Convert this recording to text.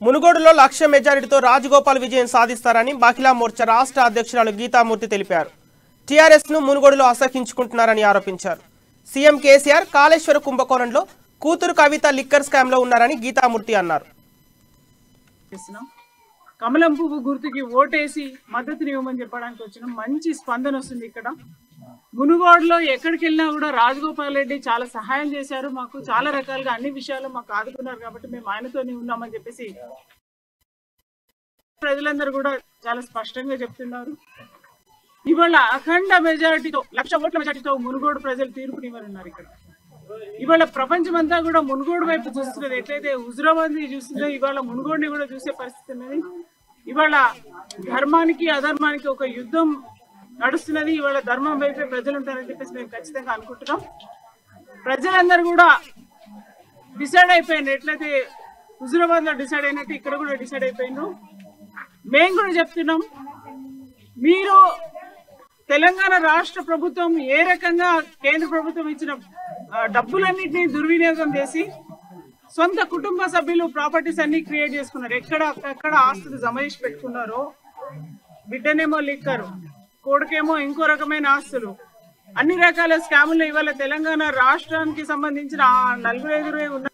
మునుగోడులో లక్ష మెజారిటీతో రాజగోపాల్ విజయం సాధిస్తారని మహిళా మోర్చా రాష్ట్ర అధ్యక్షురాలు గీతామూర్తి తెలిపారు. టీఆర్ఎస్ ను మునుగోడులో అసహించుకుంటున్నారని ఆరోపించారు. సీఎం కేసీఆర్ కాళేశ్వర కుంభకోణంలో కూతురు కవిత లిక్కర్ స్కామ్ లో ఉన్నారని గీతామూర్తి అన్నారు. కమలం పువ్వు గుర్తుకి ఓటేసి మద్దతునివ్వమని చెప్పడానికి వచ్చిన మంచి స్పందన వస్తుంది. ఇక్కడ మునుగోడులో ఎక్కడికి వెళ్ళినా కూడా రాజగోపాల్ రెడ్డి చాలా సహాయం చేశారు. మాకు చాలా రకాలుగా అన్ని విషయాలు మాకు ఆదుకున్నారు కాబట్టి మేము ఆయనతోనే ఉన్నామని చెప్పేసి ప్రజలందరూ కూడా చాలా స్పష్టంగా చెప్తున్నారు. ఇవాళ అఖండ మెజారిటీతో 1,00,000 ఓట్ల మెజారిటీతో మునుగోడు ప్రజలు తీర్పునివ్వనున్నారు. ఇక్కడ ఇవాళ ప్రపంచమంతా కూడా మునుగోడు వైపు చూస్తున్నది. ఎట్లయితే హుజురాబాద్ ని చూస్తుందో ఇవాళ మునుగోడుని కూడా చూసే పరిస్థితి ఉన్నది. ఇవాళ ధర్మానికి అధర్మానికి ఒక యుద్ధం నడుస్తున్నది. ఇవాళ ధర్మం వైపే ప్రజలు ఉంటారని చెప్పేసి మేము ఖచ్చితంగా అనుకుంటున్నాం. ప్రజలందరూ కూడా డిసైడ్ అయిపోయింది. ఎట్లయితే హుజురాబాద్ లో డిసైడ్ అయినట్టు ఇక్కడ కూడా డిసైడ్ అయిపోయిండు. మేము కూడా చెప్తున్నాం, మీరు తెలంగాణ రాష్ట్ర ప్రభుత్వం ఏ రకంగా కేంద్ర ప్రభుత్వం ఇచ్చిన డబ్బులన్నింటినీ దుర్వినియోగం చేసి సొంత కుటుంబ సభ్యులు ప్రాపర్టీస్ అన్ని క్రియేట్ చేసుకున్నారు. ఎక్కడ ఆస్తులు జమ చేసి పెట్టుకున్నారో, బిడ్డనేమో లిక్కరు, కొడుకేమో ఇంకో రకమైన ఆస్తులు, అన్ని రకాల స్కాములు ఇవాళ తెలంగాణ రాష్ట్రానికి సంబంధించిన 4 5 ఉన్న